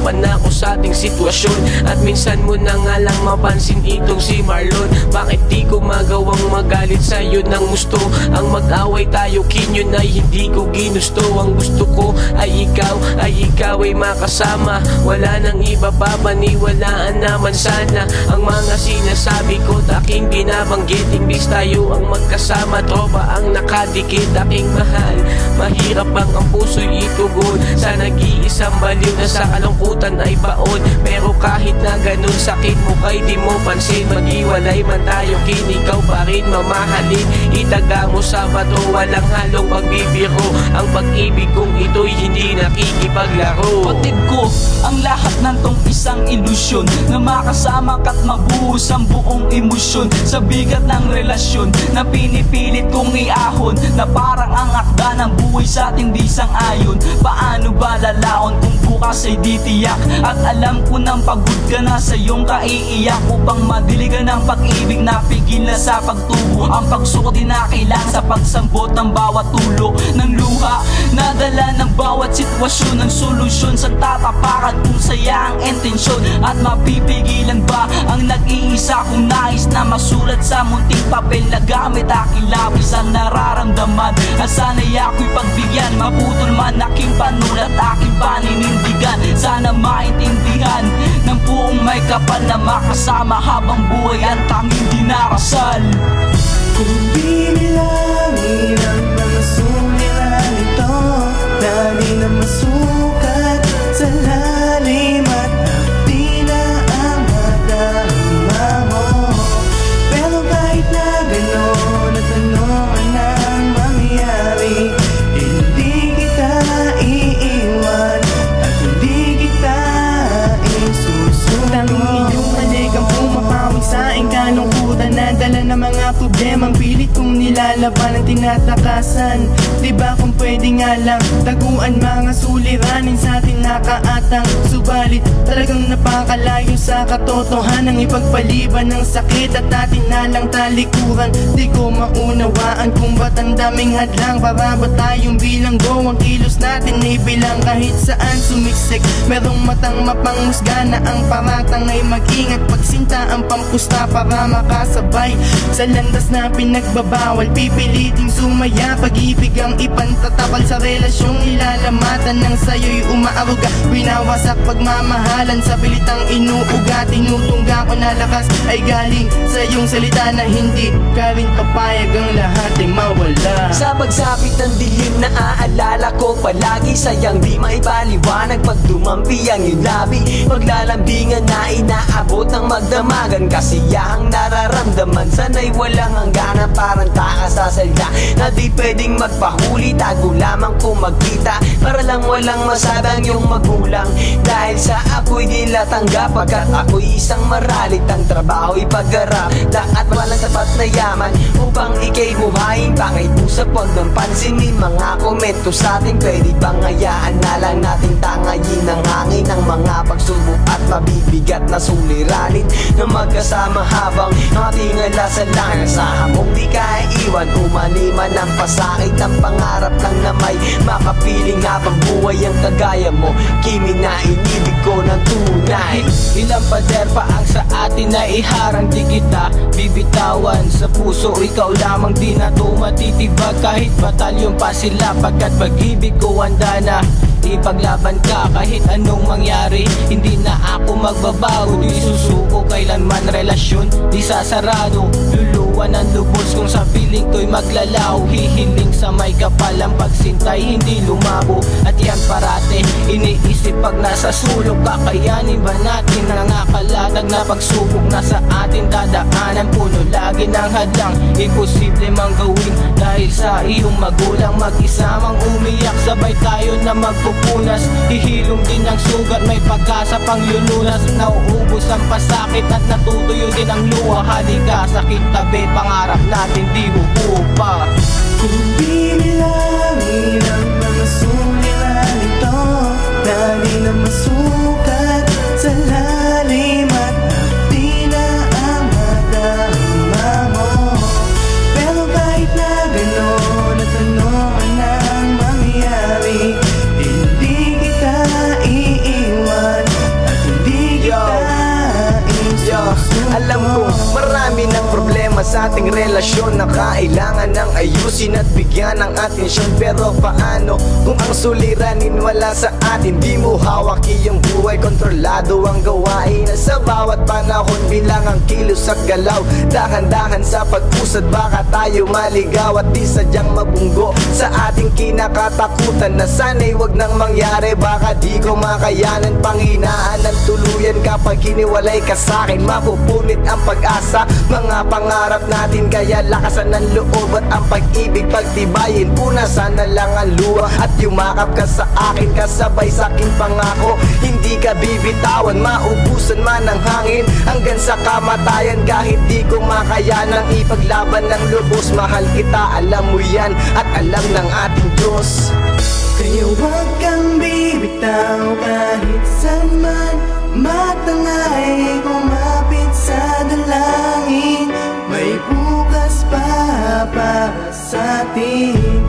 nahihirapan na ako sa ating sitwasyon. At minsan mo na nga lang mapansin itong si Marlon. Bakit di ko magawang magalit sa'yo ng gusto? Ang mag-away tayo kinyon ay hindi ko ginusto. Ang gusto ko ay ikaw ay makasama. Wala nang iba pa, paniwalaan naman sana ang mga sinasabi ko at aking binabanggit. Imbis tayo ang magkasama, tropa ang nakadikit. Aking mahal, mahirap bang ang puso'y itugon sa nag-iisang baliw na sa kalungkutan ay baon? Pero kahit na ganun, sakit mo kay di mo pansin. Maghiwalay man tayo, ikaw pa rin mamahalin. Itaga mo sa bato, walang halong pagbibiro. Ang pag-ibig kong ito'y hindi nakikipaglaro. Patid ko ang lahat ng tong isang ilusyon na makasama ka't mabuhos ang buong emosyon sa bigat ng relasyon na pinipilit kong iahon, na parang ang akda ng buhay sa ating di sang-ayon. Paano ba lalaon kung bukas ay di tiyak? At alam ko nang pagod ka na sa iyong kaiiyak. Upang madiligan ng pag-ibig na pigil na sa pagtubo, ang pagsuko din na kailangan sa pagsambot ng bawat tulo ng luha. Nadala ng bawat sitwasyon ng solusyon sa tatapakan kung saya ang intensyon. At mapipigilan ba ang nag-iisa kong nais na masulat sa munting papel na gamit aking labis ang nararamdaman? At sana'y ako'y pagbigyan, maputol man aking panulat, aking paninindigan. Sana maintindihan ng buong may kapal na makasama habang buhay ang tanging dinarasal. Kung bibilangin ang mga suliranin ito na di na masukat sa lalim at di na ang madama mo. Pero kahit na gano'n at ano man ang mangyari, hindi kita iiwan at hindi kita isusunod. Tanging iyong malik ang pumapawag sa aking kalungkutan na dala ng mga problemang pilit kong nilalaban ang tinatakasan. Diba kung pwede nga lang taguan mga suliranin sa ating nakaatang, subalit talagang napakalayo sa katotohanan. Ipagpaliban ng sakit at atin na lang talikuran. Di ko maunawaan kung ba't ang daming hadlang. Para ba tayong bilanggo ang kilos natin ibilang? Kahit saan sumiksik merong matang mapangmusga na ang paratang ay mag-ingat pagsinta ang pampusta para makasabay sa landas na pinagbabawal. Pipiliting sumaya, pag-ibig ang ipantatapal sa relasyong ilalamatan ng sayo'y umaaruga. Winawasak pagmamahalan sa pilitang inuuga. Tinutungga ko na lakas ay galing sa iyong salita na hindi ka rin papayag ang lahat ay mawala. Sa pagsapit ng dilim na aalala ko palagi, sayang di maipaliwanag pag dumampi ang iyong labi. Paglalambingan na inaabot ng magdamagan, kasiyahang nararamdaman. Sana'y walang hangganan, parang takas sa salita na di pwedeng magpahuli. Tago lamang kung magkita para lang walang masabi ang iyong magulang. Dahil sa ako'y nila tanggap pagkat ako'y isang maralit. Ang trabaho'y pag-arap at walang sapat na yaman upang ika'y buhayin. Bakit usap wag nang pansinin mga komento sa atin? Pwede bang hayaan na lang natin tangayin ang hangin ng mga pagsubok at mabibigat na suliranin na magkasama habang ating alasan lang sa hamong di ka iwan. Umaniman ang pasakit ng pangarap lang na may makapiling habang buhay ang kagaya mo. Kiming na inibig ko ng tunay. Ilang pader pa ang sa atin na iharang, di kita bibitawan. Sa puso ikaw lamang, di na to matitibag kahit batalyon pa sila. Pagkat pag-ibig ko handa na ipaglaban ka kahit anong mangyari. Hindi na ako magbabago, di susuko kailanman. Relasyon di sasarado, luluwan ng lubos kung sa piling ko'y maglalaw. Hihiling sa may kapal ang pagsintay, hindi lumabo. At yan parate iniisip pag nasa sulok. Kakayanin ba natin ang akalatag na pagsubok na sa atin dadaanan? Puno lagi ng hadlang, imposible mang gawin dahil sa iyong magulang. Mag-isamang umiyak, sabay tayo na magpupunas. Hihilom din ang sugat, may pag-asa pang lulunas. Nauubos ang pasakit at natutuyo din ang luha. Halika sa kitabi, pangarap natin di huhupa. Kung bibilangin ang mga suliranin ito na di na masukat sa lalim at di na ang madama mo. Pero kahit na gano'n at ano man ang mangyari, hindi kita iiwan ating relasyon na kailangan ng ayusin at bigyan ng atensyon. Pero paano kung ang suliranin wala sa atin? Di mo hawak iyong buhay, kontrolado ang gawain na sa bawat panahon bilang ang kilos at galaw. Dahan-dahan sa pag-usad baka tayo maligaw at di sadyang mabunggo sa ating kinakatakutan na sana'y wag nang mangyari. Baka di ko makayanan panghinaan ng tuluyan kapag hiniwalay ka sa'kin. Mapupunit ang pag-asa, mga pangarap natin, kaya lakasan ng loob at ang pag-ibig pagtibayin. Punasan na lang ang luha at yumakap ka sa akin, kasabay sa aking pangako. Hindi ka bibitawan, maubusan man ng hangin hanggang sa kamatayan. Kahit di ko makayanang ipaglaban ng lubos, mahal kita, alam mo yan at alam ng ating Diyos. Kaya huwag kang bibitaw kahit saan man matangay, kumapit sa dalangin. May bukas pa para sa atin.